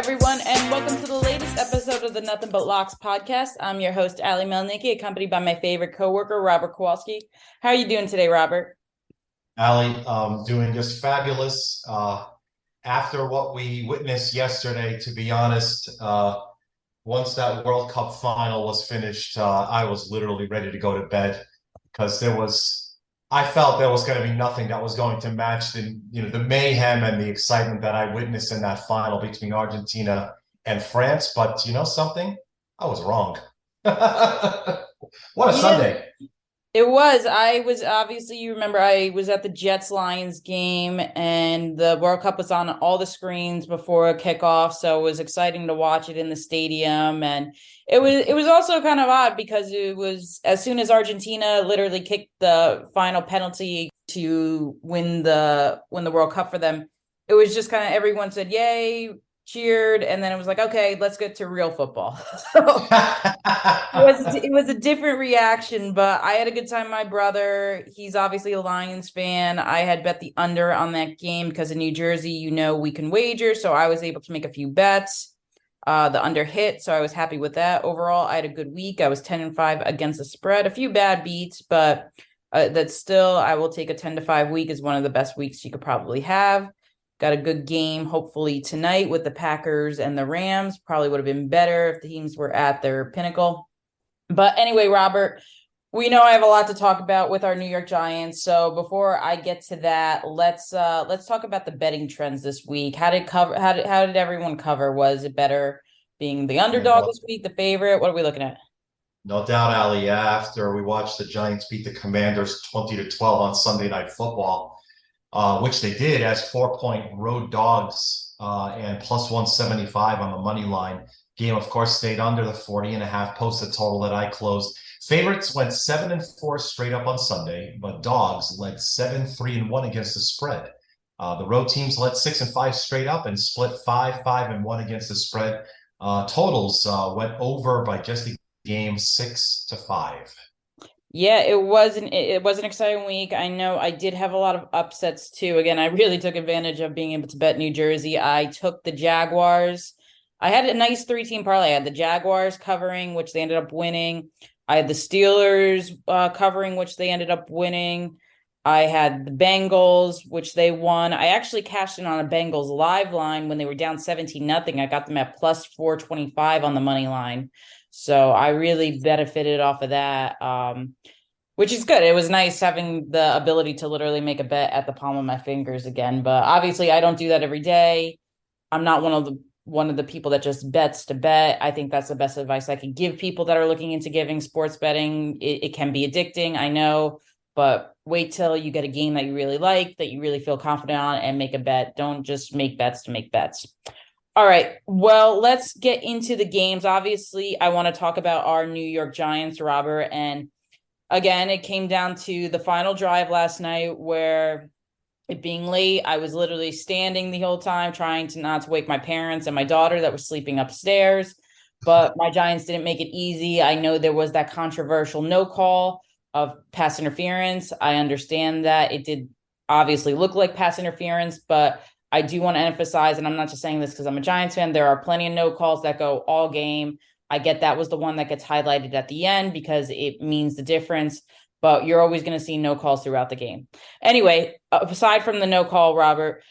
everyone, and welcome to the latest episode of the Nothing But Locks podcast. I'm your host, Ali Melnicki, accompanied by my favorite coworker, Robert Kowalski. How are you doing today, Robert? Ali, doing just fabulous. After what we witnessed yesterday, to be honest, once that World Cup final was finished, I was literally ready to go to bed because I felt there was going to be nothing that was going to match the mayhem and the excitement that I witnessed in that final between Argentina and France. But you know something? I was wrong. What a Yeah, Sunday. it was. I was obviously, you remember, I was at the Jets Lions game, and the World Cup was on all the screens before kickoff, so it was exciting to watch it in the stadium. And it was also kind of odd because it was as soon as Argentina literally kicked the final penalty to win the World Cup for them, it was just kind of everyone said yay, cheered, and then it was like, okay, let's get to real football. So it was a different reaction, but I had a good time. My brother, he's obviously a Lions fan. I had bet the under on that game because in New Jersey, we can wager. So I was able to make a few bets. The under hit, so I was happy with that. Overall, I had a good week. I was 10-5 against the spread. A few bad beats, but that's still, I will take a 10-5 week as one of the best weeks you could probably have. Got a good game, hopefully tonight with the Packers and the Rams. Probably would have been better if the teams were at their pinnacle. But anyway, Robert, we know I have a lot to talk about with our New York Giants. So before I get to that, let's talk about the betting trends this week. How did everyone cover? Was it better being the Yeah, underdog no, this week, the favorite? What are we looking at? no doubt, Ali. After we watched the Giants beat the Commanders 20-12 on Sunday Night Football, which they did as 4-point road dogs and plus 175 on the money line. Game, of course, stayed under the 40.5, posted total that I closed. Favorites went 7-4 straight up on Sunday, but dogs led 7-3-1 against the spread. The road teams led 6-5 straight up and split 5-5-1 against the spread. Totals went over by just a game 6-5. Yeah, it was an exciting week. I know I did have a lot of upsets too. Again, I really took advantage of being able to bet New Jersey. I took the Jaguars. I had a nice three-team parlay. I had the Jaguars covering, which they ended up winning. I had the Steelers covering, which they ended up winning. I had the Bengals, which they won. I actually cashed in on a Bengals live line when they were down 17-0. I got them at plus 425 on the money line. So I really benefited off of that, which is good. It was nice having the ability to literally make a bet at the palm of my fingers again. But obviously, I don't do that every day. I'm not one of the people that just bets to bet. I think that's the best advice I could give people that are looking into giving sports betting. It can be addicting, I know, but wait till you get a game that you really like, that you really feel confident on, and make a bet. Don't just make bets to make bets. All right. Well, let's get into the games. Obviously, I want to talk about our New York Giants, Robert. And again, it came down to the final drive last night where it being late, I was literally standing the whole time trying to not to wake my parents and my daughter that was sleeping upstairs. But my Giants didn't make it easy. I know there was that controversial no call of pass interference. I understand that it did obviously look like pass interference, but I do want to emphasize, and I'm not just saying this because I'm a Giants fan, there are plenty of no calls that go all game. I get that was the one that gets highlighted at the end because it means the difference, but you're always going to see no calls throughout the game. Anyway, aside from the no call, Robert,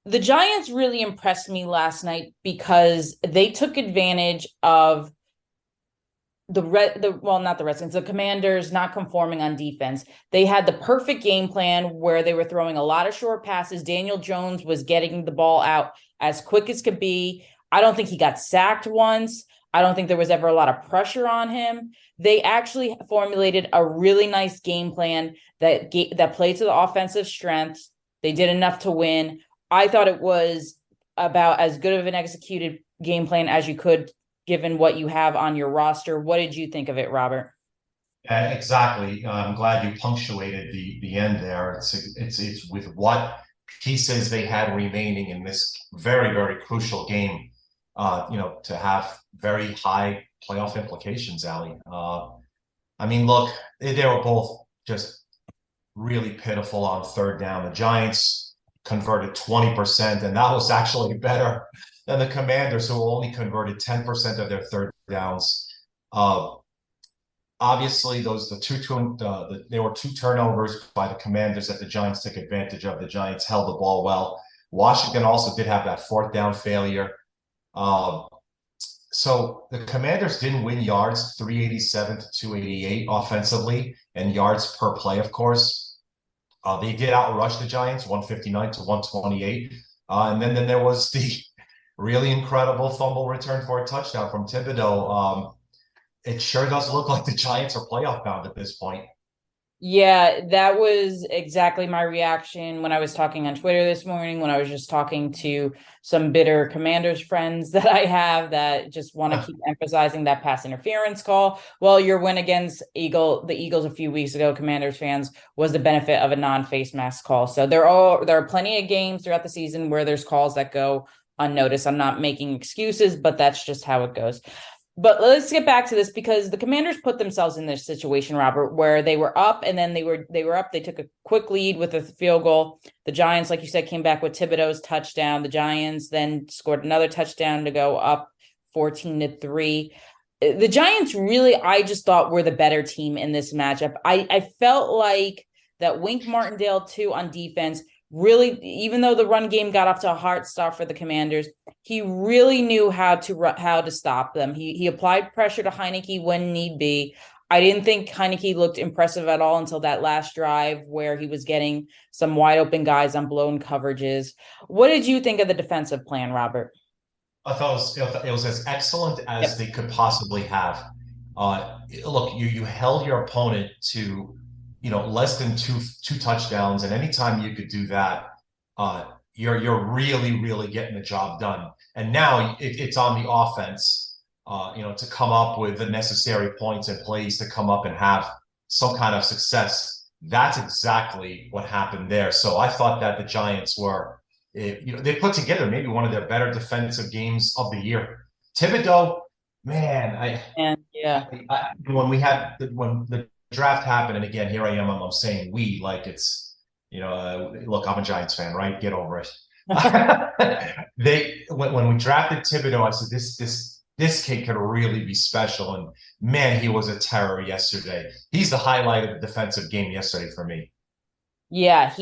the Giants really impressed me last night because they took advantage of not the Redskins, the Commanders not conforming on defense. They had the perfect game plan where they were throwing a lot of short passes. Daniel Jones was getting the ball out as quick as could be. I don't think he got sacked once. I don't think there was ever a lot of pressure on him. They actually formulated a really nice game plan that played to the offensive strengths. They did enough to win. I thought it was about as good of an executed game plan as you could, given what you have on your roster. What did you think of it, Robert? Exactly. I'm glad you punctuated the end there. It's with what pieces they had remaining in this very, very crucial game, to have very high playoff implications, Ali. I mean, look, they were both just really pitiful on third down. The Giants converted 20%, and that was actually better than the Commanders, who only converted 10% of their third downs. Uh, Obviously, there were two turnovers by the Commanders that the Giants took advantage of. The Giants held the ball well. Washington also did have that fourth down failure. Uh, so the Commanders didn't win yards, 387 to 288 offensively, and yards per play, of course. They did outrush the Giants, 159 to 128. And then there was the really incredible fumble return for a touchdown from Thibodeau. It sure does look like the Giants are playoff bound at this point. Yeah, that was exactly my reaction when I was talking on Twitter this morning, when I was just talking to some bitter Commanders friends that I have that just want to keep emphasizing that pass interference call. Well, your win against the Eagles a few weeks ago, Commanders fans, was the benefit of a non-face mask call. So there are plenty of games throughout the season where there's calls that go unnoticed. I'm not making excuses, but that's just how it goes. But let's get back to this because the Commanders put themselves in this situation, Robert, where they were up and then they were up. They took a quick lead with a field goal. The Giants, like you said, came back with Thibodeau's touchdown. The Giants then scored another touchdown to go up 14-3. The Giants really, I just thought, were the better team in this matchup. I felt like that Wink Martindale too on defense really, even though the run game got off to a hard start for the Commanders, he really knew how to stop them. He applied pressure to Heinicke when need be. I didn't think Heinicke looked impressive at all until that last drive where he was getting some wide open guys on blown coverages. What did you think of the defensive plan, Robert? I thought it was as excellent as Yep. they could possibly have. Look, you held your opponent to, less than two touchdowns, and anytime you could do that, you're really really getting the job done. And now it's on the offense, to come up with the necessary points and plays to come up and have some kind of success. That's exactly what happened there. So I thought that the Giants were they put together maybe one of their better defensive games of the year. Thibodeau, man, And yeah. when the draft happened, and again, here I am, I'm saying we like it's, look, I'm a Giants fan, right? Get over it. When we drafted Thibodeau, I said this kid could really be special, and man, he was a terror yesterday. He's the highlight of the defensive game yesterday for me. Yeah,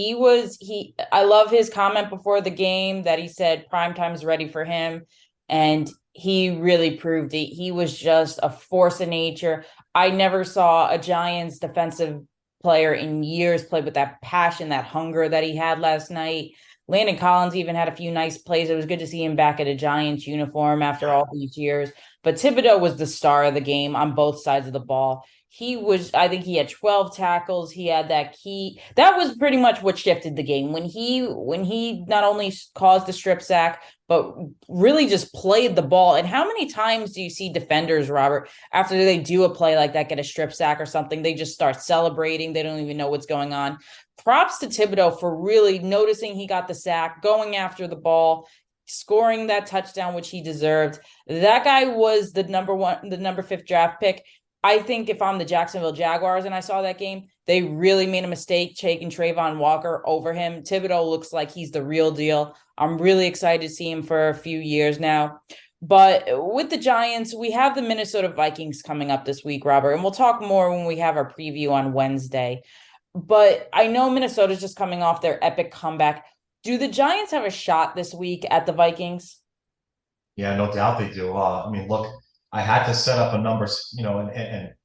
I love his comment before the game that he said prime time's ready for him. And he really proved it. He was just a force of nature. I never saw a Giants defensive player in years play with that passion, that hunger that he had last night. Landon Collins even had a few nice plays. It was good to see him back at a Giants uniform after all these years. But Thibodeau was the star of the game on both sides of the ball. I think he had 12 tackles. He had that key. That was pretty much what shifted the game when he not only caused the strip sack, but really just played the ball. And how many times do you see defenders, Robert, after they do a play like that, get a strip sack or something, they just start celebrating. They don't even know what's going on. Props to Thibodeau for really noticing he got the sack, going after the ball, scoring that touchdown, which he deserved. That guy was the number fifth draft pick. I think if I'm the Jacksonville Jaguars and I saw that game, they really made a mistake taking Trayvon Walker over him. Thibodeau looks like he's the real deal. I'm really excited to see him for a few years now. But with the Giants, we have the Minnesota Vikings coming up this week, Robert, and we'll talk more when we have our preview on Wednesday. But I know Minnesota's just coming off their epic comeback. Do the Giants have a shot this week at the Vikings? Yeah, no doubt they do. I mean, look, I had to set up a number,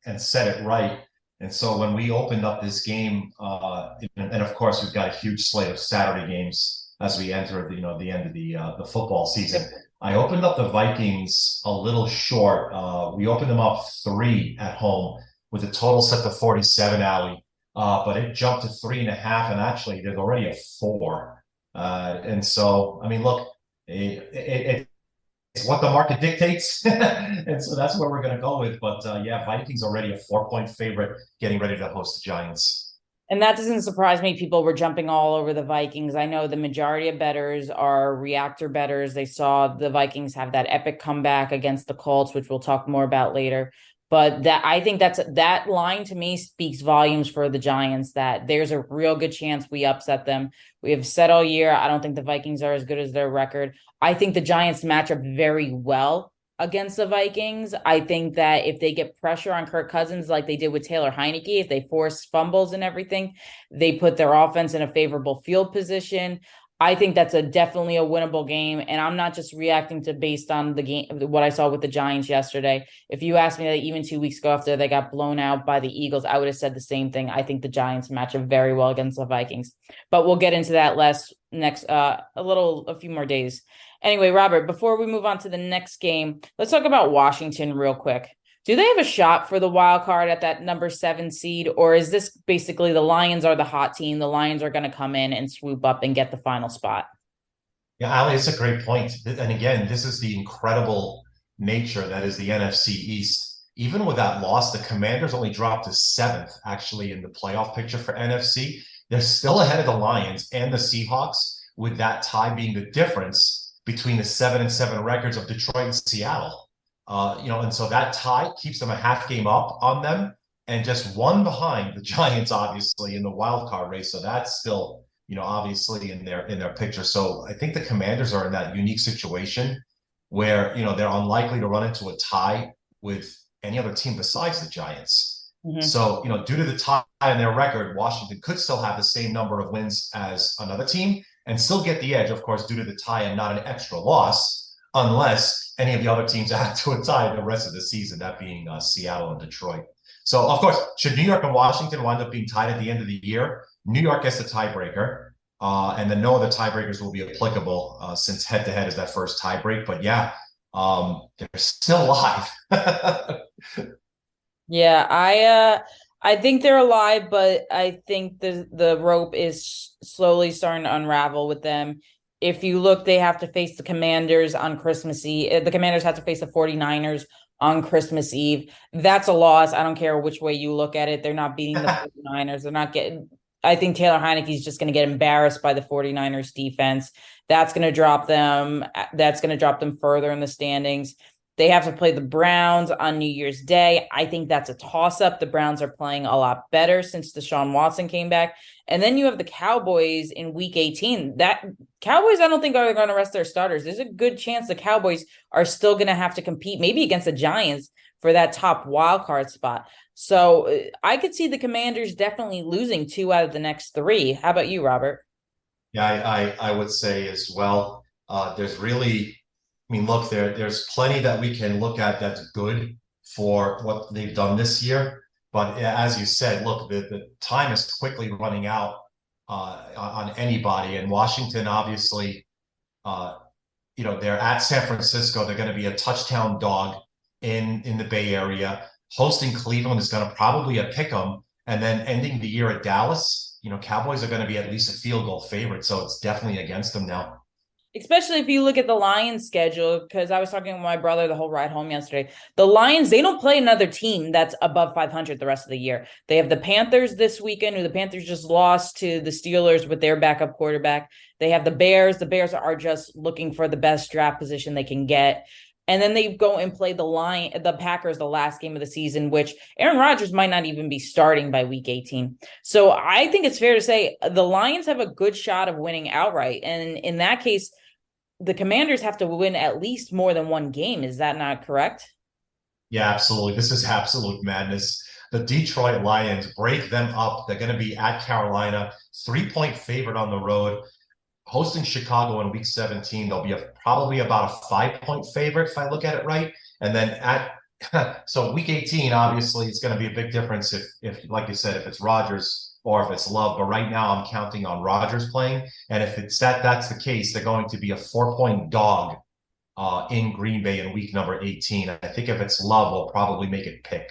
and set it right. And so when we opened up this game, and of course we've got a huge slate of Saturday games as we enter the end of the football season. I opened up the Vikings a little short. We opened them up 3 at home with a total set to 47, Alley. But it jumped to 3.5, and actually there's already a 4. And so, I mean, look, it's what the market dictates. And so that's where we're going to go with. But yeah, Vikings already a 4-point favorite, getting ready to host the Giants. And that doesn't surprise me. People were jumping all over the Vikings. I know the majority of bettors are reactor bettors. They saw the Vikings have that epic comeback against the Colts, which we'll talk more about later. But that I think that line to me speaks volumes for the Giants that there's a real good chance we upset them. We have said all year, I don't think the Vikings are as good as their record. I think the Giants match up very well against the Vikings. I think that if they get pressure on Kirk Cousins like they did with Taylor Heineke, if they force fumbles and everything, they put their offense in a favorable field position. I think that's definitely a winnable game. And I'm not just reacting to based on the game, what I saw with the Giants yesterday. If you asked me that even 2 weeks ago after they got blown out by the Eagles, I would have said the same thing. I think the Giants match up very well against the Vikings, but we'll get into that a few more days. Anyway, Robert, before we move on to the next game, let's talk about Washington real quick. Do they have a shot for the wild card at that number 7 seed, or is this basically the Lions are the hot team? The Lions are going to come in and swoop up and get the final spot. Yeah, Ali, it's a great point. And again, this is the incredible nature that is the NFC East. Even with that loss, the Commanders only dropped to seventh, actually, in the playoff picture for NFC. They're still ahead of the Lions and the Seahawks, with that tie being the difference between the 7-7 records of Detroit and Seattle. And so that tie keeps them a half game up on them and just one behind the Giants, obviously, in the wild card race. So that's still, obviously in their picture. So I think the Commanders are in that unique situation where, they're unlikely to run into a tie with any other team besides the Giants. Mm-hmm. So, due to the tie in their record, Washington could still have the same number of wins as another team and still get the edge, of course, due to the tie and not an extra loss, unless any of the other teams add to a tie the rest of the season, that being Seattle and Detroit. So, of course, should New York and Washington wind up being tied at the end of the year, New York gets the tiebreaker, and then no other tiebreakers will be applicable since head-to-head is that first tiebreak. But, yeah, they're still alive. Yeah, I think they're alive, but I think the rope is slowly starting to unravel with them. If you look, they have to face the Commanders on Christmas Eve. The Commanders have to face the 49ers on Christmas Eve. That's a loss. I don't care which way you look at it. They're not beating the 49ers. They're not getting I think Taylor Heineke is just going to get embarrassed by the 49ers defense. That's going to drop them. That's going to drop them further in the standings. They have to play the Browns on New Year's Day. I think that's a toss-up. The Browns are playing a lot better since Deshaun Watson came back. And then you have the Cowboys in Week 18. That Cowboys, I don't think are going to rest their starters. There's a good chance the Cowboys are still going to have to compete, maybe against the Giants, for that top wild card spot. So I could see the Commanders definitely losing 2 out of the next 3. How about you, Robert? Yeah, I would say as well. There's really, look, there's plenty that we can look at that's good for what they've done this year. But as you said, look, the time is quickly running out on anybody. And Washington, obviously, they're at San Francisco. They're going to be a touchdown dog in the Bay Area. Hosting Cleveland is going to probably a pick 'em. And then ending the year at Dallas, Cowboys are going to be at least a field goal favorite. So it's definitely against them now. Especially if you look at the Lions schedule, because I was talking with my brother the whole ride home yesterday. The Lions, they don't play another team that's above 500 the rest of the year. They have the Panthers this weekend, who the Panthers just lost to the Steelers with their backup quarterback. They have the Bears. The Bears are just looking for the best draft position they can get. And then they go and play the Packers the last game of the season, which Aaron Rodgers might not even be starting by Week 18. So I think it's fair to say the Lions have a good shot of winning outright. And in that case, the Commanders have to win at least more than one game. Is that not correct? Yeah, absolutely. This is absolute madness. The Detroit Lions break them up. They're going to be at Carolina, 3-point favorite on the road. Hosting Chicago in Week 17, they'll be probably about a 5-point favorite if I look at it right. And then so Week 18, obviously, it's going to be a big difference if like you said, if it's Rodgers or if it's Love. But right now, I'm counting on Rodgers playing. And if it's that's the case, they're going to be a 4-point dog in Green Bay in week number 18. I think if it's Love, we'll probably make it pick.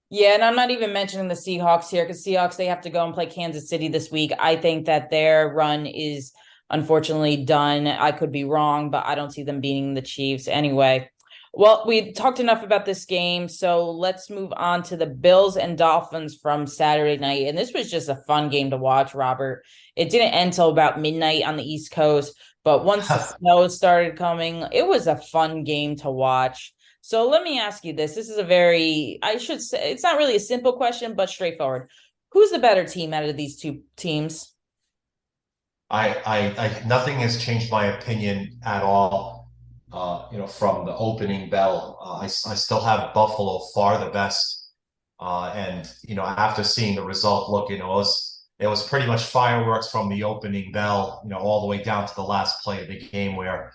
Yeah, and I'm not even mentioning the Seahawks here because Seahawks, they have to go and play Kansas City this week. I think that their run is unfortunately done. I could be wrong, but I don't see them beating the Chiefs anyway. Well, we talked enough about this game, so let's move on to the Bills and Dolphins from Saturday night. And this was just a fun game to watch, Robert. It didn't end till about midnight on the East Coast, but once the snow started coming, it was a fun game to watch. So let me ask you this. This is a very, I should say, it's not really a simple question, but straightforward. Who's the better team out of these two teams? Nothing has changed my opinion at all. From the opening bell, I still have Buffalo far the best. And after seeing the result, look, it was pretty much fireworks from the opening bell, all the way down to the last play of the game where,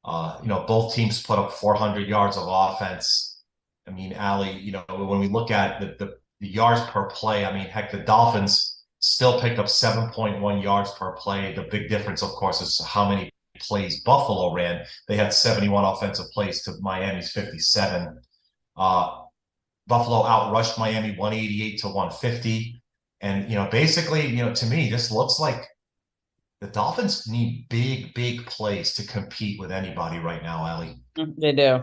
both teams put up 400 yards of offense. I mean, Ali, when we look at the yards per play, I mean, heck, the Dolphins still picked up 7.1 yards per play. The big difference, of course, is how many plays Buffalo ran. They had 71 offensive plays to Miami's 57. Buffalo outrushed Miami 188 to 150. And, basically, to me, this looks like the Dolphins need big, big plays to compete with anybody right now, Ellie. They do.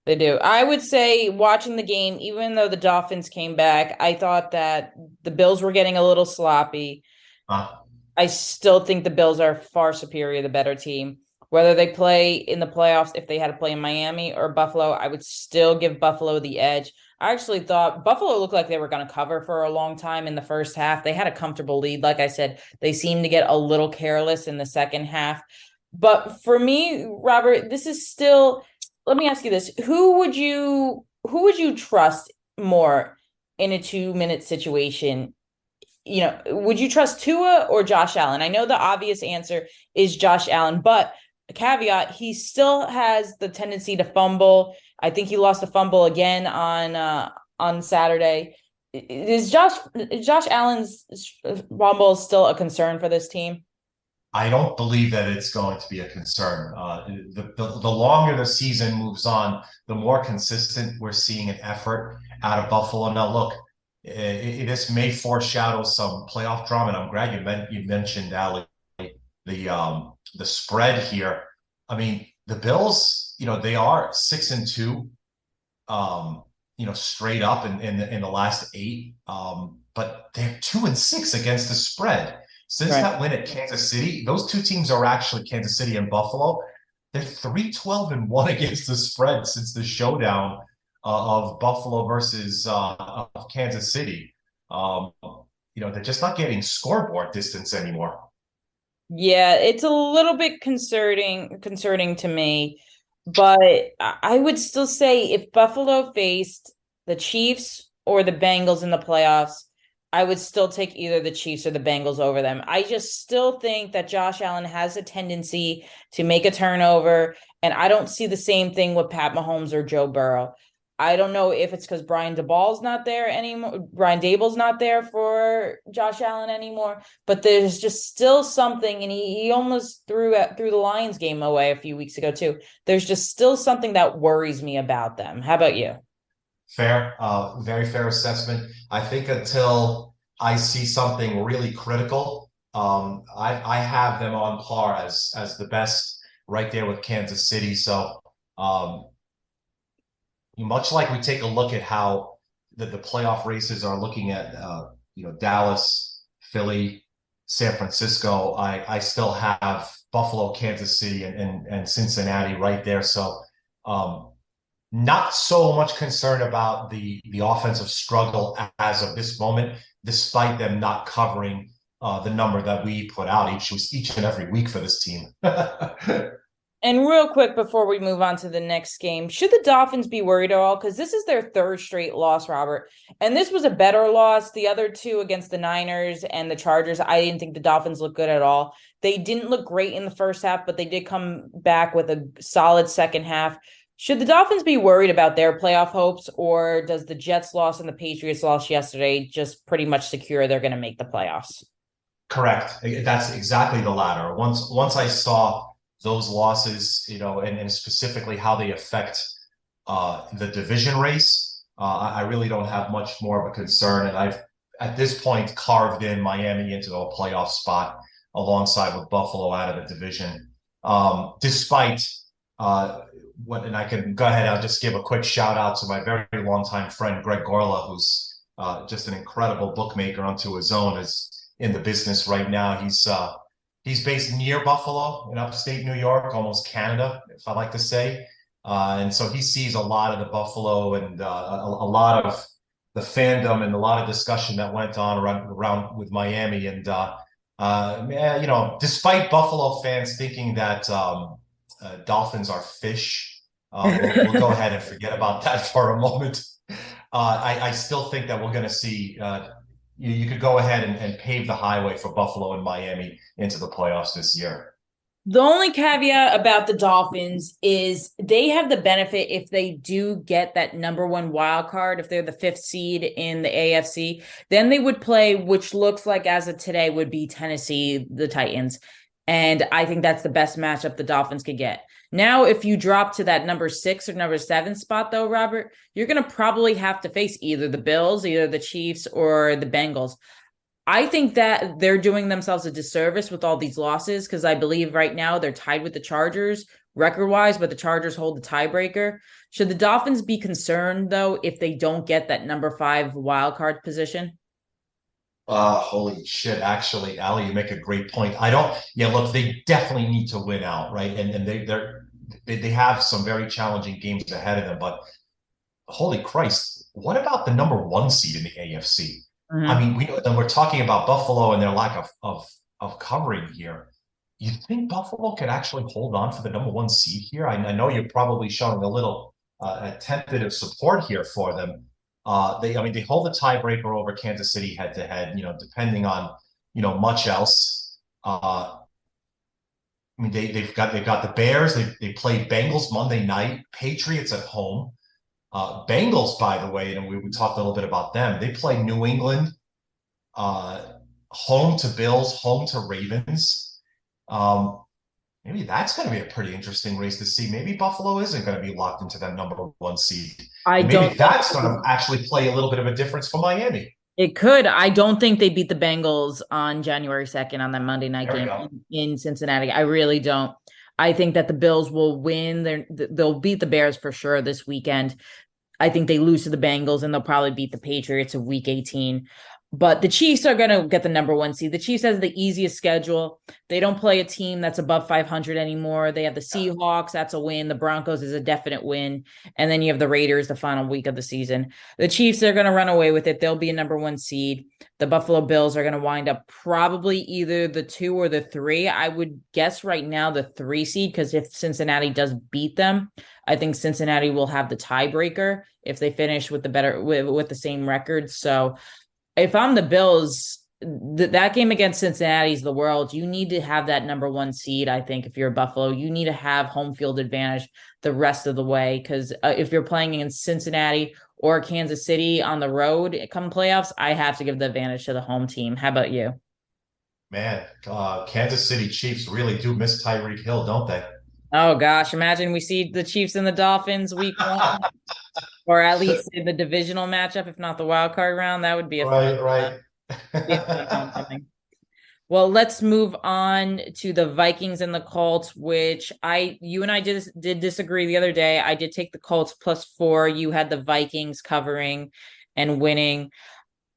They do. I would say watching the game, even though the Dolphins came back, I thought that the Bills were getting a little sloppy. Uh, I still think the Bills are far superior, the better team. Whether they play in the playoffs, if they had to play in Miami or Buffalo, I would still give Buffalo the edge. I actually thought Buffalo looked like they were going to cover for a long time in the first half. They had a comfortable lead. Like I said, they seemed to get a little careless in the second half. But for me, Robert, this is still, let me ask you this. Who would you trust more in a 2-minute situation? Would you trust Tua or Josh Allen? I know the obvious answer is Josh Allen, but a caveat, he still has the tendency to fumble. I think he lost a fumble again on Saturday. Is Josh Allen's fumble still a concern for this team? I don't believe that it's going to be a concern. The longer the season moves on, the more consistent we're seeing an effort out of Buffalo. Now, look, this may foreshadow some playoff drama, and I'm glad you mentioned Ali, the spread here. I mean, the Bills, they are 6-2, straight up in the last eight. But they're 2-6 against the spread. Since Right. that win at Kansas City, those two teams are actually Kansas City and Buffalo. They're 3-12-1 against the spread since the showdown of Buffalo versus of Kansas City. They're just not getting scoreboard distance anymore. Yeah, it's a little bit concerning to me, but I would still say if Buffalo faced the Chiefs or the Bengals in the playoffs, I would still take either the Chiefs or the Bengals over them. I just still think that Josh Allen has a tendency to make a turnover, and I don't see the same thing with Pat Mahomes or Joe Burrow. I don't know if it's because Brian DeBall's not there anymore. Brian Dable's not there for Josh Allen anymore, but there's just still something, and he almost threw the Lions game away a few weeks ago too. There's just still something that worries me about them. How about you? Fair, very fair assessment. I think until I see something really critical, I have them on par as the best right there with Kansas City. So um, much like we take a look at how the playoff races are looking at, Dallas, Philly, San Francisco, I still have Buffalo, Kansas City, and Cincinnati right there. So not so much concerned about the offensive struggle as of this moment, despite them not covering the number that we put out each and every week for this team. And real quick before we move on to the next game, should the Dolphins be worried at all? Because this is their third straight loss, Robert. And this was a better loss. The other two against the Niners and the Chargers, I didn't think the Dolphins looked good at all. They didn't look great in the first half, but they did come back with a solid second half. Should the Dolphins be worried about their playoff hopes, or does the Jets loss and the Patriots loss yesterday just pretty much secure they're going to make the playoffs? Correct. That's exactly the latter. Once I saw those losses, and specifically how they affect the division race, I really don't have much more of a concern. And I've at this point carved in Miami into a playoff spot alongside with Buffalo out of the division. Despite and I can go ahead, I'll just give a quick shout out to my very longtime friend, Greg Gorla, who's just an incredible bookmaker unto his own, is in the business right now. He's based near Buffalo in upstate New York, almost Canada, if I like to say. And so he sees a lot of the Buffalo and a lot of the fandom and a lot of discussion that went on around with Miami. And despite Buffalo fans thinking that dolphins are fish, we'll go ahead and forget about that for a moment. I still think that we're going to see. You could go ahead and pave the highway for Buffalo and Miami into the playoffs this year. The only caveat about the Dolphins is they have the benefit if they do get that number one wild card, if they're the fifth seed in the AFC, then they would play, which looks like as of today would be Tennessee, the Titans. And I think that's the best matchup the Dolphins could get. Now, if you drop to that number 6 or number 7 spot, though, Robert, you're going to probably have to face either the Bills, either the Chiefs, or the Bengals. I think that they're doing themselves a disservice with all these losses because I believe right now they're tied with the Chargers record wise, but the Chargers hold the tiebreaker. Should the Dolphins be concerned, though, if they don't get that number 5 wild card position? Holy shit. Actually, Ali, you make a great point. I don't, yeah, look, they definitely need to win out, right? And they have some very challenging games ahead of them, but holy Christ, what about the number one seed in the AFC? I Mm-hmm. mean, we're talking about Buffalo and their lack of covering here. You think Buffalo could actually hold on for the number one seed here? I know you're probably showing a little tentative support here for them. I mean, they hold the tiebreaker over Kansas City head to head. Depending on much else. I mean, they've got the Bears. They played Bengals Monday night. Patriots at home. Bengals, by the way, and we talked a little bit about them. They play New England, uh, home to Bills, home to Ravens. Um, Maybe that's going to be a pretty interesting race to see. Maybe Buffalo isn't going to be locked into that number one seed. I And maybe don't think that's going to actually play a little bit of a difference for Miami. it could. I don't think they beat the Bengals on January 2nd on that Monday night There we game go. in Cincinnati. I really don't. I think that the Bills will win. They'll beat the Bears for sure this weekend. I think they lose to the Bengals and they'll probably beat the Patriots of week 18. But the Chiefs are going to get the number one seed. The Chiefs has the easiest schedule. They don't play a team that's above 500 anymore. They have the Seahawks. That's a win. The Broncos is a definite win. And then you have the Raiders the final week of the season. The Chiefs are going to run away with it. They'll be a number one seed. The Buffalo Bills are going to wind up probably either the 2 or the 3. I would guess right now the 3 seed because if Cincinnati does beat them, I think Cincinnati will have the tiebreaker if they finish with with the same record. So if I'm the Bills, that game against Cincinnati is the world. You need to have that number one seed. I think if you're Buffalo, you need to have home field advantage the rest of the way because if you're playing against Cincinnati or Kansas City on the road come playoffs, I have to give the advantage to the home team. How about you? Man, Kansas City Chiefs really do miss Tyreek Hill, don't they? Oh gosh, imagine we see the Chiefs and the Dolphins week 1, or at least in the divisional matchup, if not the wild card round. That would be a Right, uh, right. be a fun homecoming. Well, let's move on to the Vikings and the Colts, which you and I did disagree the other day. I did take the Colts +4. You had the Vikings covering and winning.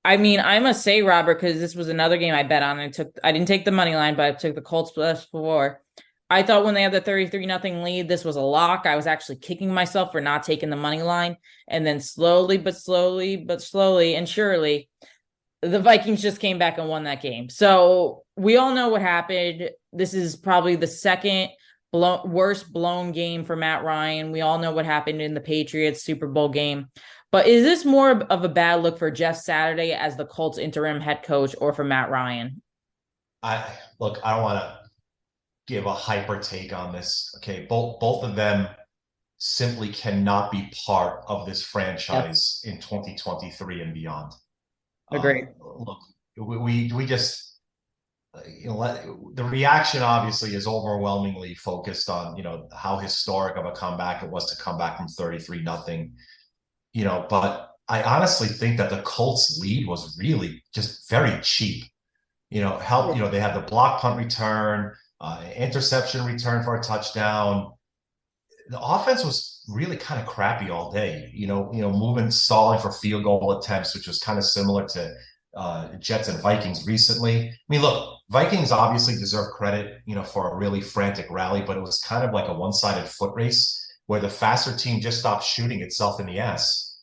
I mean, I must say, Robert, because this was another game I bet on. I didn't take the money line, but I took the Colts +4. I thought when they had the 33-0 lead, this was a lock. I was actually kicking myself for not taking the money line. And then slowly and surely, the Vikings just came back and won that game. So we all know what happened. This is probably the second worst blown game for Matt Ryan. We all know what happened in the Patriots Super Bowl game. But is this more of a bad look for Jeff Saturday as the Colts interim head coach or for Matt Ryan? I don't want to give a hyper take on this. Okay, both of them simply cannot be part of this Yep, franchise in 2023 and beyond. agreed. Look, we just the reaction obviously is overwhelmingly focused on how historic of a comeback it was to come back from 33 nothing. But I honestly think that the Colts lead was really just very cheap. They had the block punt return, interception return for a touchdown. The offense was really kind of crappy all day. Moving, stalling for field goal attempts, which was kind of similar to Jets and Vikings recently. I mean, look, Vikings obviously deserve credit, for a really frantic rally, but it was kind of like a one-sided foot race. where the faster team just stops shooting itself in the ass.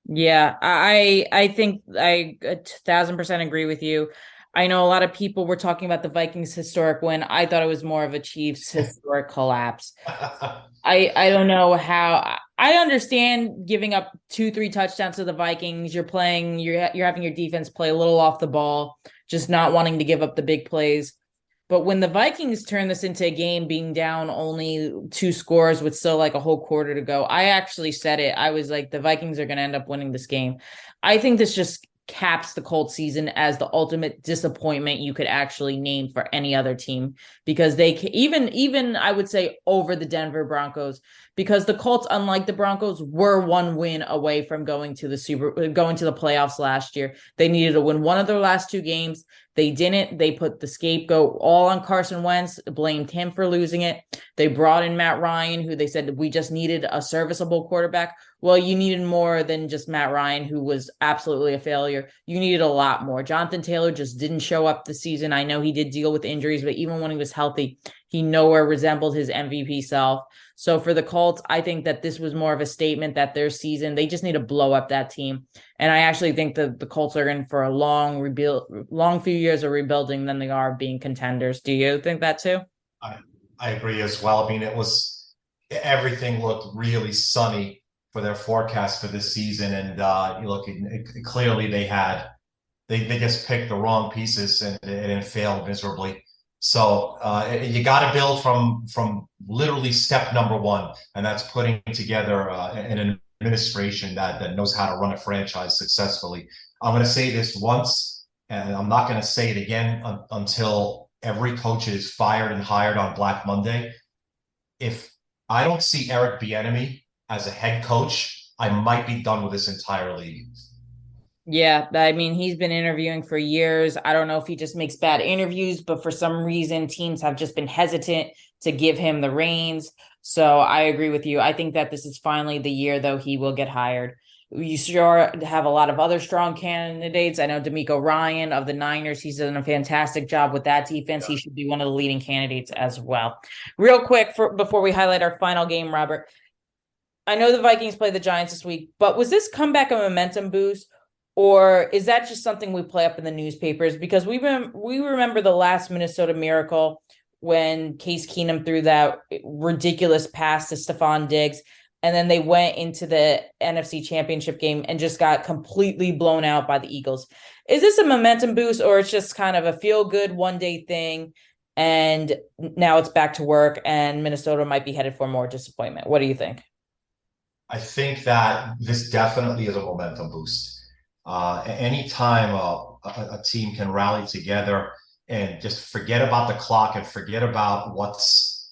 Yeah, I think I 1,000% agree with you. I know a lot of people were talking about the Vikings' historic win. I thought it was more of a Chiefs' historic collapse. I don't know how. I understand giving up 2, 3 touchdowns to the Vikings. You're having your defense play a little off the ball, just not wanting to give up the big plays. But when the Vikings turn this into a game being down only 2 scores with still like a whole quarter to go, I actually said it. I was like, the Vikings are going to end up winning this game. I think this just caps the Colts season as the ultimate disappointment you could actually name for any other team because they even I would say over the Denver Broncos because the Colts, unlike the Broncos, were 1 win away from going to the playoffs last year. They needed to win one of their last 2 games. They didn't. They put the scapegoat all on Carson Wentz, blamed him for losing it. They brought in Matt Ryan, who they said we just needed a serviceable quarterback. Well, you needed more than just Matt Ryan, who was absolutely a failure. You needed a lot more. Jonathan Taylor just didn't show up this season. I know he did deal with injuries, but even when he was healthy, he nowhere resembled his MVP self. So for the Colts, I think that this was more of a statement that their season, they just need to blow up that team. And I actually think that the Colts are in for a long few years of rebuilding than they are being contenders. Do you think that too? I, I agree as well. I mean, everything looked really sunny for their forecast for this season, and you look, clearly they just picked the wrong pieces and it failed miserably. So you got to build from literally step number one, and that's putting together an administration that knows how to run a franchise successfully. I'm going to say this once, and I'm not going to say it again until every coach is fired and hired on Black Monday. If I don't see Eric Bieniemy as a head coach, I might be done with this entire league. Yeah, I mean, he's been interviewing for years. I don't know if he just makes bad interviews, but for some reason, teams have just been hesitant to give him the reins. So I agree with you. I think that this is finally the year, though, he will get hired. You sure have a lot of other strong candidates. I know D'Amico Ryan of the Niners. He's done a fantastic job with that defense. He should be one of the leading candidates as well. Real quick, before we highlight our final game, Robert, I know the Vikings play the Giants this week, but was this comeback a momentum boost? Or is that just something we play up in the newspapers? Because we remember the last Minnesota Miracle when Case Keenum threw that ridiculous pass to Stephon Diggs, and then they went into the NFC Championship game and just got completely blown out by the Eagles. Is this a momentum boost, or it's just kind of a feel-good one-day thing, and now it's back to work, and Minnesota might be headed for more disappointment? What do you think? I think that this definitely is a momentum boost. Anytime a team can rally together and just forget about the clock and forget about what's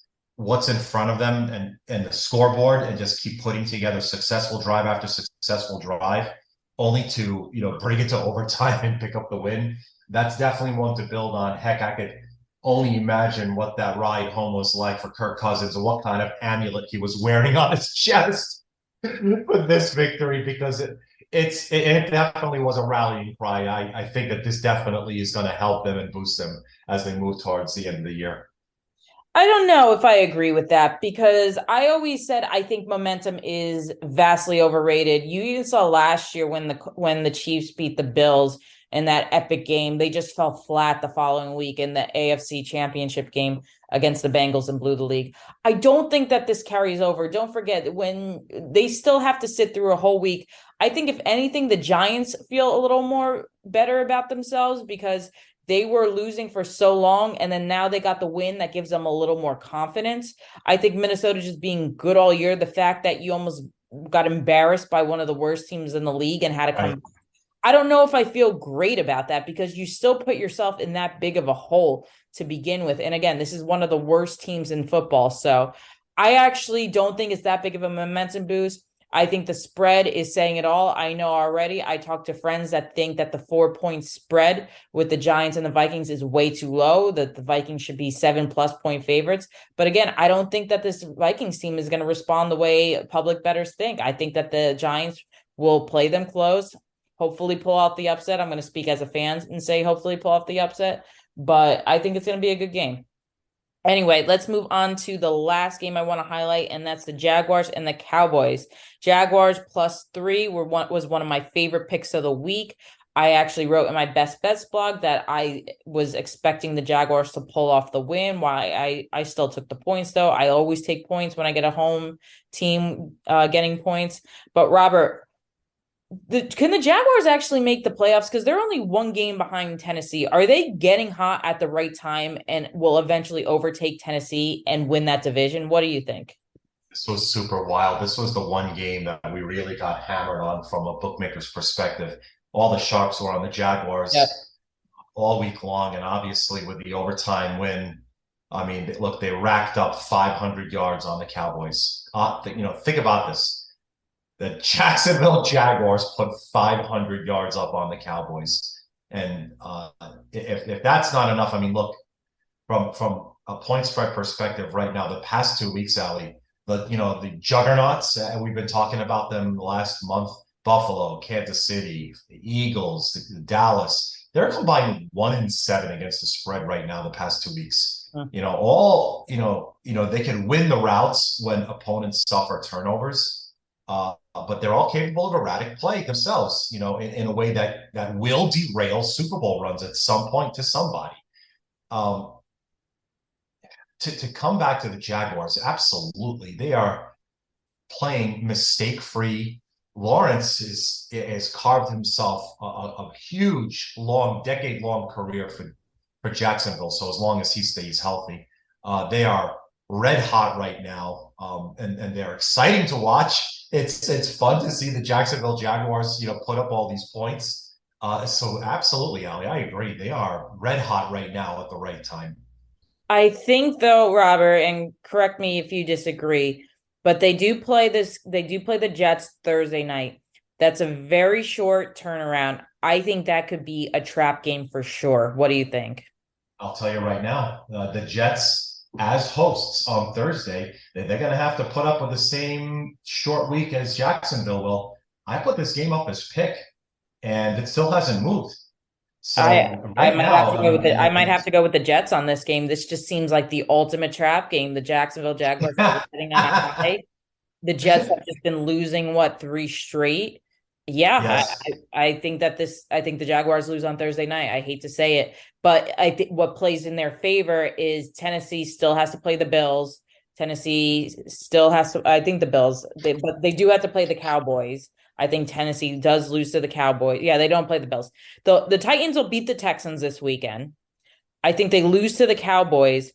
in front of them and the scoreboard and just keep putting together successful drive after successful drive, only to bring it to overtime and pick up the win. That's definitely one to build on. Heck, I could only imagine what that ride home was like for Kirk Cousins and what kind of amulet he was wearing on his chest for this victory, because it definitely was a rallying cry. I think that this definitely is going to help them and boost them as they move towards the end of the year. I don't know if I agree with that because I always said I think momentum is vastly overrated. You even saw last year when the Chiefs beat the Bills in that epic game. They just fell flat the following week in the AFC Championship game against the Bengals and blew the league. I don't think that this carries over. Don't forget when they still have to sit through a whole week. I think if anything, the Giants feel a little more better about themselves because they were losing for so long, and then now they got the win that gives them a little more confidence. I think Minnesota just being good all year, the fact that you almost got embarrassed by one of the worst teams in the league and had to come. Right. I don't know if I feel great about that because you still put yourself in that big of a hole to begin with. And again, this is one of the worst teams in football. So I actually don't think it's that big of a momentum boost. I think the spread is saying it all. I know already. I talked to friends that think that the 4-point spread with the Giants and the Vikings is way too low, that the Vikings should be 7+ point favorites. But again, I don't think that this Vikings team is going to respond the way public bettors think. I think that the Giants will play them close, hopefully pull out the upset. I'm going to speak as a fan and say hopefully pull off the upset. But I think it's going to be a good game. Anyway, let's move on to the last game I want to highlight, and that's the Jaguars and the Cowboys. Jaguars +3 was one of my favorite picks of the week. I actually wrote in my best bets blog that I was expecting the Jaguars to pull off the win. Why I still took the points though. I always take points when I get a home team getting points. But Robert, can the Jaguars actually make the playoffs? Because they're only one game behind Tennessee. Are they getting hot at the right time and will eventually overtake Tennessee and win that division? What do you think? This was super wild. This was the one game that we really got hammered on from a bookmaker's perspective. All the sharps were on the Yeah. Jaguars all week long, and obviously with the overtime win, I mean, look, they racked up 500 yards on the Cowboys. Think about this. The Jacksonville Jaguars put 500 yards up on the Cowboys. And if that's not enough, I mean, look, from a point spread perspective right now, the past 2 weeks, Ali, the juggernauts, and we've been talking about them the last month, Buffalo, Kansas City, the Eagles, the Dallas, they're combined 1-7 against the spread right now the past 2 weeks. Hmm. They can win the routes when opponents suffer turnovers. But they're all capable of erratic play themselves, in a way that will derail Super Bowl runs at some point to somebody. Um, to come back to the Jaguars, absolutely, they are playing mistake free. Lawrence has carved himself a huge, long, decade long career for Jacksonville. So as long as he stays healthy, they are red hot right now, and they're exciting to watch. It's fun to see the Jacksonville Jaguars, put up all these points. So absolutely, Ali, I agree. They are red hot right now at the right time. I think though, Robert, and correct me if you disagree, but they do play the Jets Thursday night. That's a very short turnaround. I think that could be a trap game for sure. What do you think? I'll tell you right now, the Jets as hosts on Thursday, they're going to have to put up with the same short week as Jacksonville will. I put this game up as pick, and it still hasn't moved. So I right might have now, to I go with mean, it. I might have to go with the Jets on this game. This just seems like the ultimate trap game. The Jacksonville Jaguars are sitting on a high. The Jets have just been losing what, three straight. Yeah, yes, I think the Jaguars lose on Thursday night. I hate to say it, but I think what plays in their favor is Tennessee still has to play the Bills. Tennessee still has to, I think the Bills, but they do have to play the Cowboys. I think Tennessee does lose to the Cowboys. Yeah, they don't play the Bills. The Titans will beat the Texans this weekend. I think they lose to the Cowboys.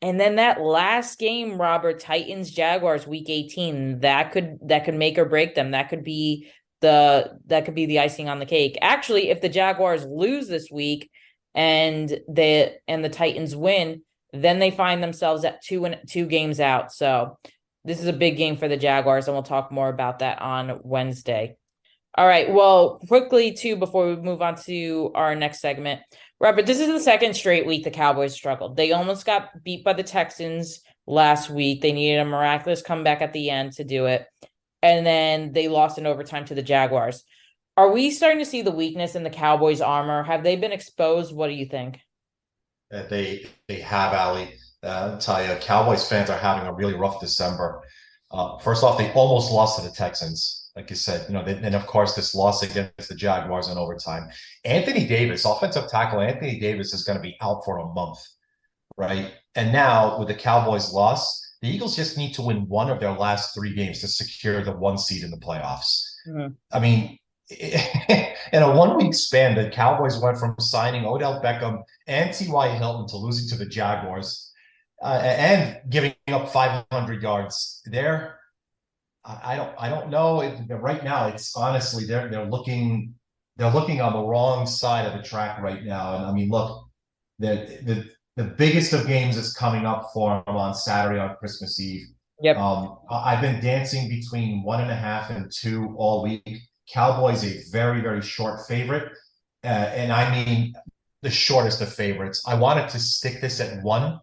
And then that last game, Robert, Titans Jaguars week 18, that could make or break them. That could be the icing on the cake. Actually, if the Jaguars lose this week and the Titans win, then they find themselves at two games out. So this is a big game for the Jaguars, and we'll talk more about that on Wednesday. All right. Well, quickly too, before we move on to our next segment, Robert, this is the second straight week the Cowboys struggled. They almost got beat by the Texans last week. They needed a miraculous comeback at the end to do it. And then they lost in overtime to the Jaguars. Are we starting to see the weakness in the Cowboys' armor? Have they been exposed? What do you think? they have, Ali. I'll tell you, Cowboys fans are having a really rough December. First off, they almost lost to the Texans. Like you said, and of course, this loss against the Jaguars in overtime. Anthony Davis, offensive tackle, Anthony Davis is going to be out for a month, right? And now with the Cowboys loss, the Eagles just need to win one of their last three games to secure the one seed in the playoffs. Mhm. I mean, in a 1 week span, the Cowboys went from signing Odell Beckham and T.Y. Hilton to losing to the Jaguars, and giving up 500 yards. I don't know. Right now, it's honestly they're looking on the wrong side of the track right now. And I mean, look, the biggest of games is coming up for them on Saturday on Christmas Eve. Yep. I've been dancing between 1.5 and 2 all week. Cowboys a very, very short favorite, and I mean the shortest of favorites. I wanted to stick this at 1,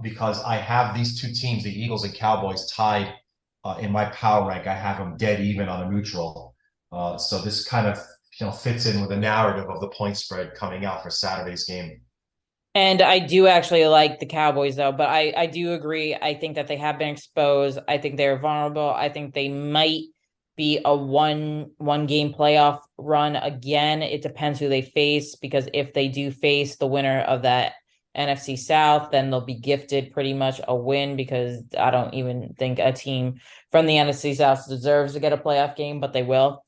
because I have these two teams, the Eagles and Cowboys, tied in my power rank. I have them dead even on a neutral. So this kind of fits in with the narrative of the point spread coming out for Saturday's game. And I do actually like the Cowboys though, but I do agree. I think that they have been exposed. I think they're vulnerable. I think they might be a one game playoff run again. It depends who they face, because if they do face the winner of that NFC South, then they'll be gifted pretty much a win, because I don't even think a team from the NFC South deserves to get a playoff game, but they will.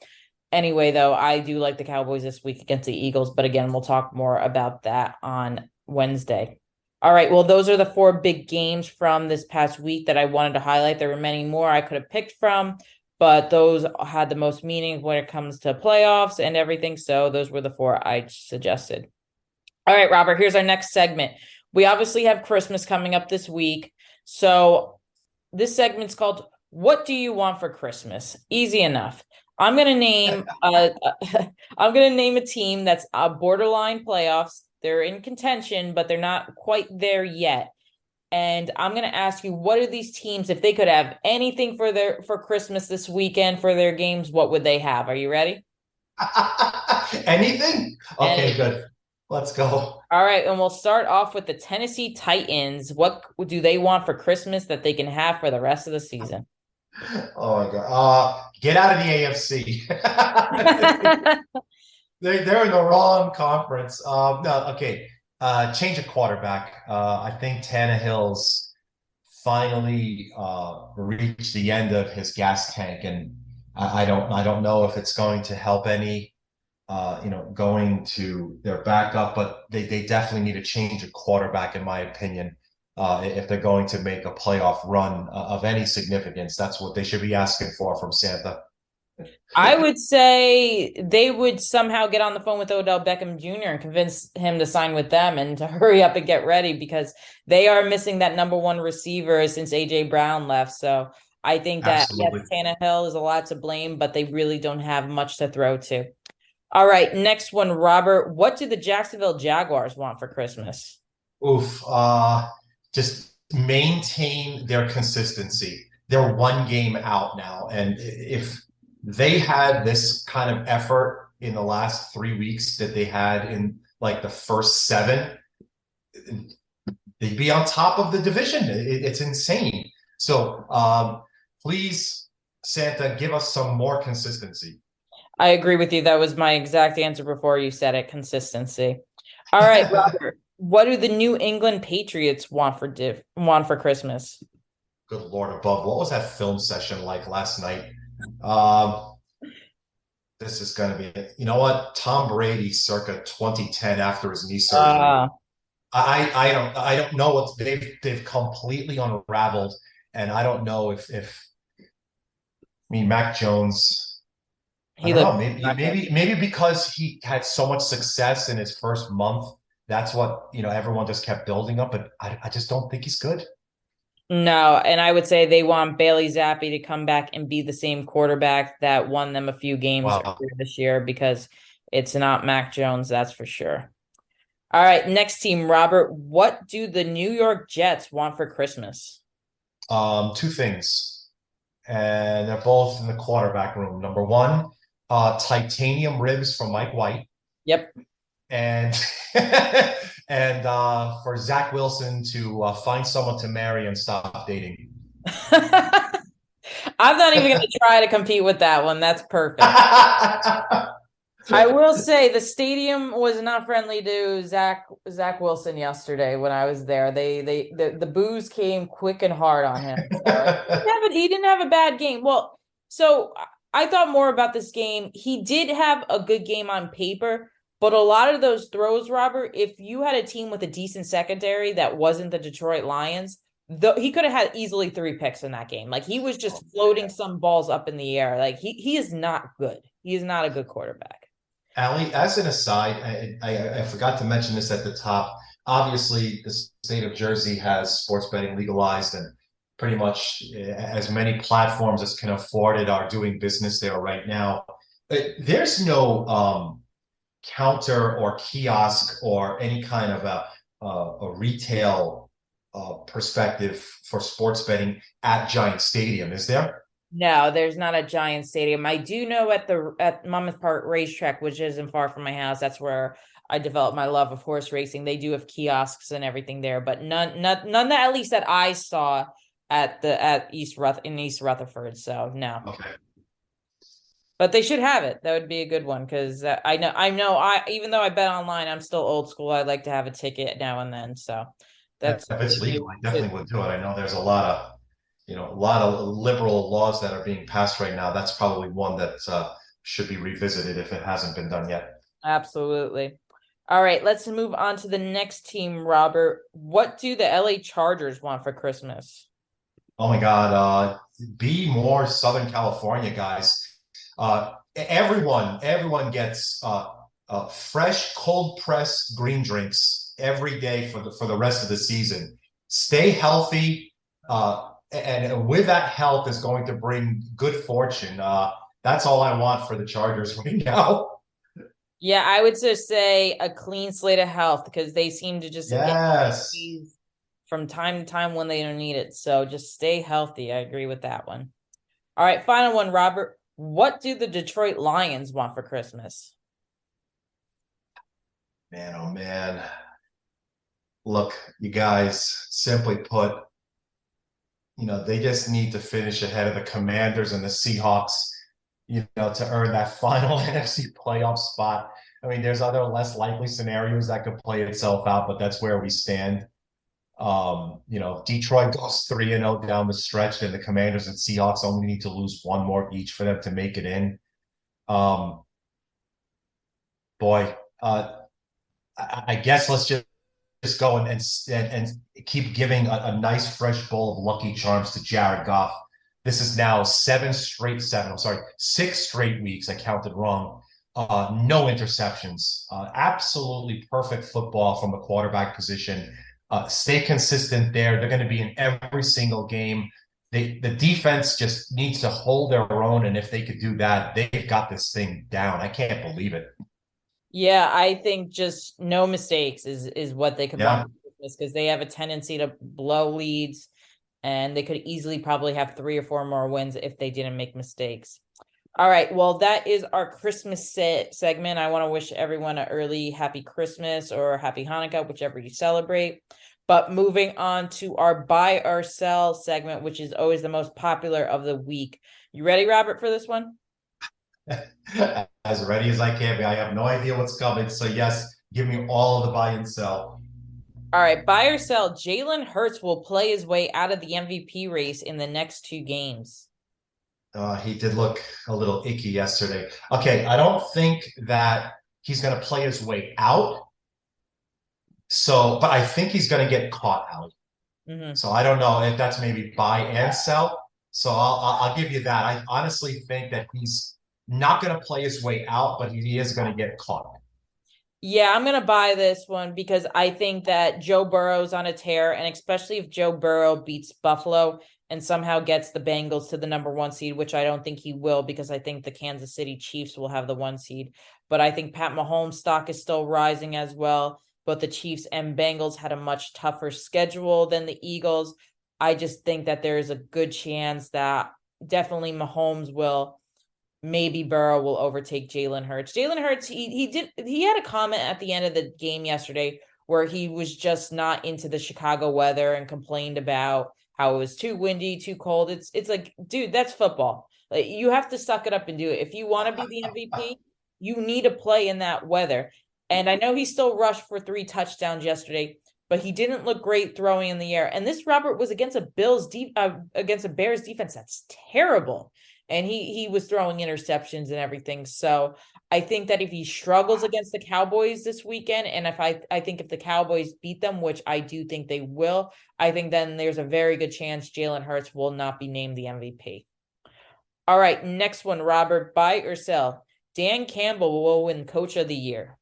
Anyway, though, I do like the Cowboys this week against the Eagles, but again, we'll talk more about that on Wednesday. All right, well, those are the four big games from this past week that I wanted to highlight. There were many more I could have picked from, but those had the most meaning when it comes to playoffs and everything. So those were the four I suggested. All right, Robert, here's our next segment. We obviously have Christmas coming up this week. So this segment's called "What Do You Want for Christmas?" Easy enough. I'm gonna name I'm gonna name a team that's borderline playoffs. They're in contention, but they're not quite there yet. And I'm gonna ask you, what are these teams, if they could have anything for Christmas this weekend for their games, what would they have? Are you ready? Anything? Okay, And good. Let's go. all right, and we'll start off with the Tennessee Titans. What do they want for Christmas that they can have for the rest of the season? Oh my God. Get out of the AFC. They're in the wrong conference. No, okay. Change of quarterback. I think Tannehill's finally reached the end of his gas tank, and I don't know if it's going to help any going to their backup, but they definitely need a change of quarterback, in my opinion. If they're going to make a playoff run of any significance, that's what they should be asking for from Santa. I would say they would somehow get on the phone with Odell Beckham Jr. and convince him to sign with them and to hurry up and get ready, because they are missing that number one receiver since AJ Brown left. So I think that, yes, Absolutely. Tannehill is a lot to blame, but they really don't have much to throw to. All right, next one, Robert. What do the Jacksonville Jaguars want for Christmas? Oof. Just maintain their consistency. They're one game out now. And if they had this kind of effort in the last 3 weeks that they had in like the first seven, they'd be on top of the division. It's insane. So please, Santa, give us some more consistency. I agree with you. That was my exact answer before you said it, consistency. All right, Robert. What do the New England Patriots want for Christmas? Good Lord above. What was that film session like last night? Um, this is going to be, you know what? Tom Brady circa 2010 after his knee surgery. Uh, I don't know what they've completely unraveled, and I don't know if I mean Mac Jones. I he don't looked know. Maybe not good. maybe maybe because he had so much success in his first month, that's what everyone just kept building up. But I just don't think he's good. No, and I would say they want Bailey Zappi to come back and be the same quarterback that won them a few games Wow. earlier this year, because it's not Mac Jones, that's for sure. All right, next team, Robert. What do the New York Jets want for Christmas? Two things, and they're both in the quarterback room. Number one, titanium ribs from Mike White, Yep. and and for Zach Wilson to find someone to marry and stop dating. I'm not even going to try to compete with that one. That's perfect. I will say the stadium was not friendly to Zach Wilson yesterday when I was there. The boos came quick and hard on him. So he didn't have a bad game. Well, so I thought more about this game. He did have a good game on paper, but a lot of those throws, Robert, if you had a team with a decent secondary that wasn't the Detroit Lions, he could have had easily 3 picks in that game. Like, he was just floating some balls up in the air. Like, he is not good. He is not a good quarterback. Ali, as an aside, I forgot to mention this at the top. Obviously, the state of Jersey has sports betting legalized, and pretty much as many platforms as can afford it are doing business there right now. There's no counter or kiosk or any kind of a retail perspective for sports betting at Giant Stadium, is there? No, there's not a Giant stadium. I do know at Monmouth Park Racetrack, which isn't far from my house. That's where I developed my love of horse racing. They do have kiosks and everything there, but none that at least that I saw at East Rutherford. So no, Okay. but they should have it. That would be a good one because I even though I bet online, I'm still old school. I like to have a ticket now and then. So Yeah, that's if it's maybe legal, I definitely would do it. I know there's a lot of liberal laws that are being passed right now. That's probably one that should be revisited if it hasn't been done yet. absolutely. All right, let's move on to the next team, Robert. What do the LA Chargers want for Christmas? Oh my God, be more Southern California guys. Everyone gets fresh, cold pressed green drinks every day for the rest of the season. Stay healthy, and with that health is going to bring good fortune. That's all I want for the Chargers right now. Yeah, I would just say a clean slate of health because they seem to just get Yes. injuries from time to time when they don't need it. So just stay healthy. I agree with that one. All right, final one, Robert. What do the Detroit Lions want for Christmas? Man, oh man. Look, you guys, simply put, they just need to finish ahead of the Commanders and the Seahawks, to earn that final NFC playoff spot. I mean, there's other less likely scenarios that could play itself out, but that's where we stand. Detroit goes 3-0 down the stretch, and the Commanders and Seahawks only need to lose one more each for them to make it in. Um, boy, I guess let's just go and keep giving a nice fresh bowl of Lucky Charms to Jared Goff. This is now six straight weeks. I counted wrong. No interceptions. Absolutely perfect football from the quarterback position. Stay consistent there. They're going to be in every single game. The defense just needs to hold their own, and if they could do that, they've got this thing down. I can't believe it. Yeah, I think just no mistakes is what they could want Yeah. for Christmas because they have a tendency to blow leads and they could easily probably have 3 or 4 more wins if they didn't make mistakes. All right, well, that is our Christmas segment. I want to wish everyone an early happy Christmas or happy Hanukkah, whichever you celebrate. But moving on to our buy or sell segment, which is always the most popular of the week. You ready, Robert, for this one? As ready as I can be. I have no idea what's coming. So yes, give me all of the buy and sell. All right, buy or sell. Jalen Hurts will play his way out of the MVP race in the next 2 games. He did look a little icky yesterday. Okay, I don't think that he's going to play his way out. So, but I think he's going to get caught out. Mm-hmm. So I don't know if that's maybe buy and sell. So I'll give you that. I honestly think that he's not going to play his way out, but he is going to get caught. Yeah, I'm gonna buy this one because I think that Joe Burrow's on a tear, and especially if Joe Burrow beats Buffalo and somehow gets the Bengals to the number 1 seed, which I don't think he will because I think the Kansas City Chiefs will have the 1 seed. But I think Pat Mahomes' stock is still rising as well. Both the Chiefs and Bengals had a much tougher schedule than the Eagles. I just think that there is a good chance that definitely Mahomes will maybe Burrow will overtake Jalen Hurts. Jalen Hurts, he had a comment at the end of the game yesterday where he was just not into the Chicago weather and complained about how it was too windy, too cold. It's like, dude, that's football. Like, you have to suck it up and do it. If you want to be the MVP, you need to play in that weather. And I know he still rushed for 3 touchdowns yesterday, but he didn't look great throwing in the air. And this Robert was against against a Bears defense that's terrible, and he was throwing interceptions and everything. So I think that if he struggles against the Cowboys this weekend, and if I think if the Cowboys beat them, which I do think they will, I think then there's a very good chance Jalen Hurts will not be named the MVP. All right, next one, Robert, buy or sell. Dan Campbell will win Coach of the Year.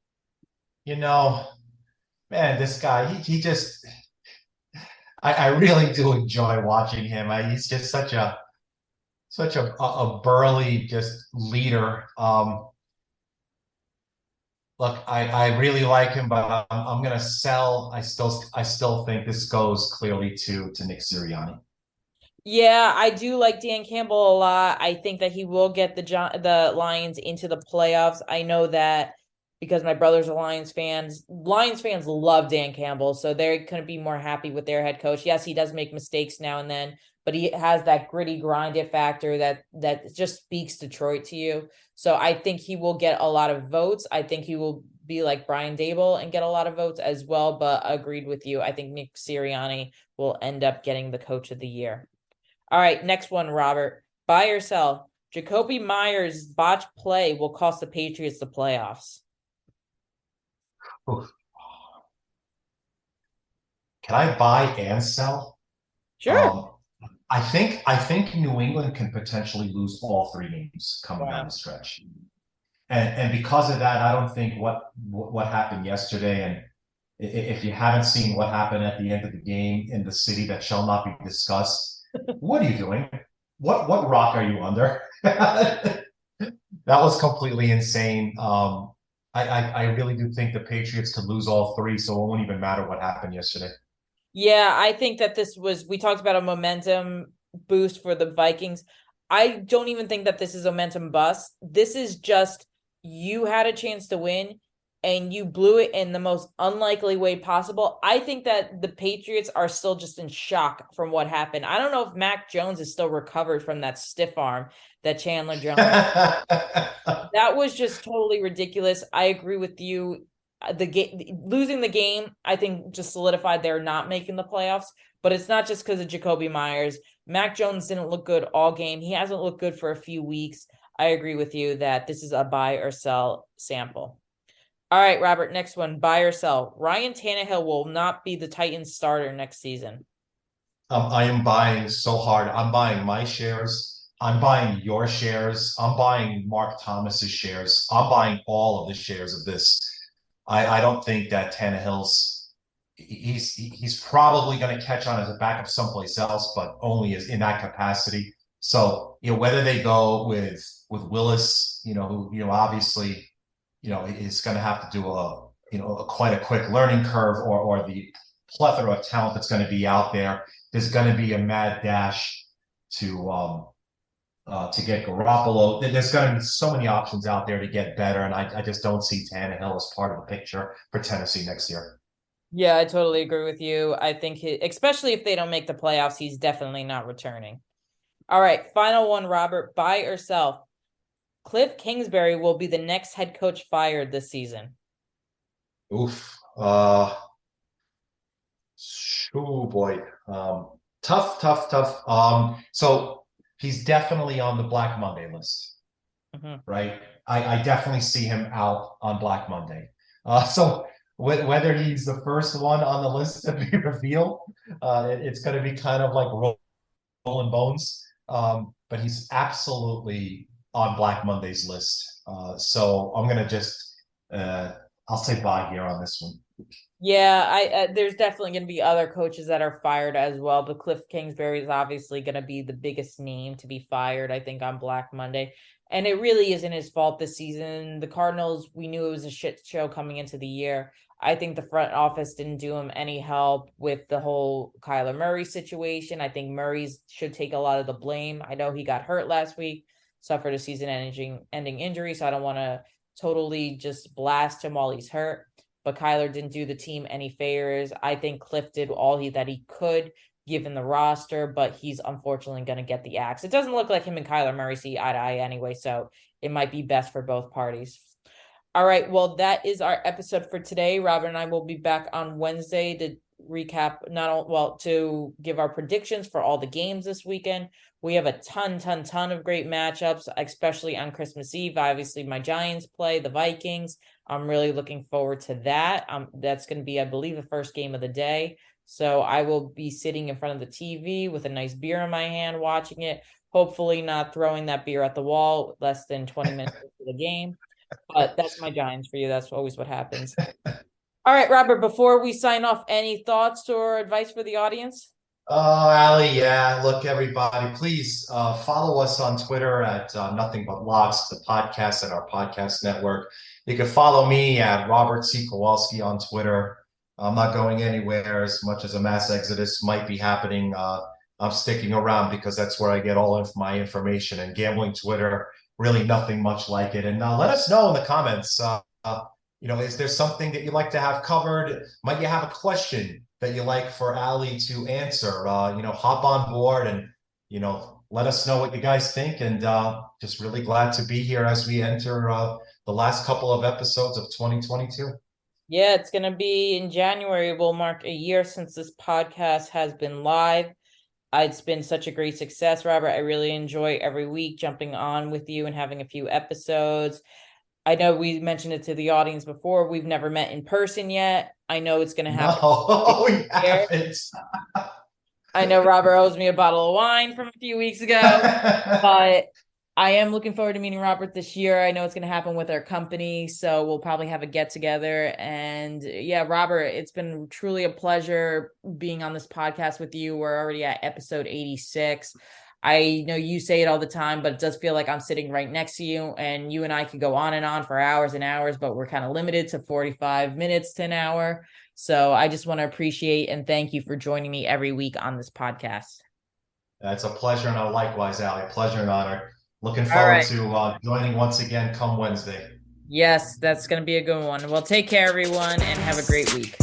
You know, man, this guy, he just, I really do enjoy watching him. He's just such a burly just leader. Look, I really like him, but I'm gonna sell. I still think this goes clearly to Nick Sirianni. Yeah, I do like Dan Campbell a lot. I think that he will get the Lions into the playoffs. I know that because my brother's a Lions fans. Lions fans love Dan Campbell, so they couldn't be more happy with their head coach. Yes, he does make mistakes now and then, but he has that gritty, grinded factor that just speaks Detroit to you. So I think he will get a lot of votes. I think he will be like Brian Dable and get a lot of votes as well. But agreed with you. I think Nick Sirianni will end up getting the coach of the year. All right, next one, Robert. Buy or sell. Jacoby Myers' botched play will cost the Patriots the playoffs. Oof. Can I buy and sell? Sure. Um, I think New England can potentially lose all three games coming down the Wow. stretch. And because of that, I don't think what happened yesterday, and if you haven't seen what happened at the end of the game in the city that shall not be discussed, what are you doing? What rock are you under? That was completely insane. I really do think the Patriots could lose all three, so it won't even matter what happened yesterday. Yeah, I think that we talked about a momentum boost for the Vikings. I don't even think that this is a momentum bust. This is just you had a chance to win and you blew it in the most unlikely way possible. I think that the Patriots are still just in shock from what happened. I don't know if Mac Jones is still recovered from that stiff arm that Chandler Jones. That was just totally ridiculous. I agree with you. The game losing the game, I think, just solidified they're not making the playoffs. But it's not just because of Jacoby Myers. Mac Jones didn't look good all game. He hasn't looked good for a few weeks. I agree with you that this is a buy or sell sample. All right, Robert, next one, buy or sell. Ryan Tannehill will not be the Titans starter next season. I am buying so hard. I'm buying my shares. I'm buying your shares. I'm buying Mark Thomas's shares. I'm buying all of the shares of this. I don't think that Tannehill's he's probably going to catch on as a backup someplace else, but only as in that capacity. So whether they go with Willis, who obviously is going to have to do quite a quick learning curve, or the plethora of talent that's going to be out there. There's going to be a mad dash to get Garoppolo. There's going to be so many options out there to get better, and I just don't see Tannehill as part of the picture for Tennessee next year. Yeah, I totally agree with you. I think especially if they don't make the playoffs, he's definitely not returning. All right, final one, Robert. Buy or sell? Cliff Kingsbury will be the next head coach fired this season. Oof. Oh boy. Tough, tough, tough. So he's definitely on the Black Monday list, Mhm. right? I definitely see him out on Black Monday. So whether he's the first one on the list to be revealed, it's going to be kind of like rolling bones. But he's absolutely on Black Monday's list. So I'm going to uh, I'll say bye here on this one. Yeah, I there's definitely going to be other coaches that are fired as well, but Cliff Kingsbury is obviously going to be the biggest name to be fired, I think, on Black Monday. And it really isn't his fault this season. The Cardinals, we knew it was a shit show coming into the year. I think the front office didn't do him any help with the whole Kyler Murray situation. I think Murray's should take a lot of the blame. I know he got hurt last week, suffered a season-ending injury, so I don't want to totally just blast him while he's hurt, but Kyler didn't do the team any favors. I think Cliff did all that he could given the roster, but he's unfortunately going to get the axe. It doesn't look like him and Kyler Murray see eye to eye anyway, so it might be best for both parties. All right, well, that is our episode for today. Robin and I will be back on Wednesday to recap, to give our predictions for all the games this weekend. We have a ton of great matchups, especially on Christmas Eve. Obviously, my Giants play the Vikings. I'm really looking forward to that. That's going to be, I believe, the first game of the day. So I will be sitting in front of the TV with a nice beer in my hand, watching it. Hopefully, not throwing that beer at the wall less than 20 minutes into the game. But that's my Giants for you. That's always what happens. All right, Robert, before we sign off, any thoughts or advice for the audience? Oh, Ali, yeah. Look, everybody, please follow us on Twitter at Nothing But Locks, the podcast and our podcast network. You can follow me at Robert C. Kowalski on Twitter. I'm not going anywhere as much as a mass exodus might be happening. I'm sticking around because that's where I get all of my information. And gambling Twitter, really nothing much like it. And let us know in the comments. Is there something that you like to have covered? Might you have a question that you like for Ali to answer? Hop on board and, let us know what you guys think. And just really glad to be here as we enter the last couple of episodes of 2022. Yeah, it's going to be in January. Will mark a year since this podcast has been live. It's been such a great success, Robert. I really enjoy every week jumping on with you and having a few episodes. I know we mentioned it to the audience before. We've never met in person yet. I know it's going to happen No, we here. haven't. I know Robert owes me a bottle of wine from a few weeks ago, but I am looking forward to meeting Robert this year. I know it's going to happen with our company, so we'll probably have a get together. And yeah, Robert, it's been truly a pleasure being on this podcast with you. We're already at episode 86. I know you say it all the time, but it does feel like I'm sitting right next to you, and you and I could go on and on for hours and hours, but we're kind of limited to 45 minutes to an hour. So I just want to appreciate and thank you for joining me every week on this podcast. It's a pleasure and likewise, Ali. A pleasure and honor. Looking All forward right. to joining once again come Wednesday. Yes, that's going to be a good one. Well, take care, everyone, and have a great week.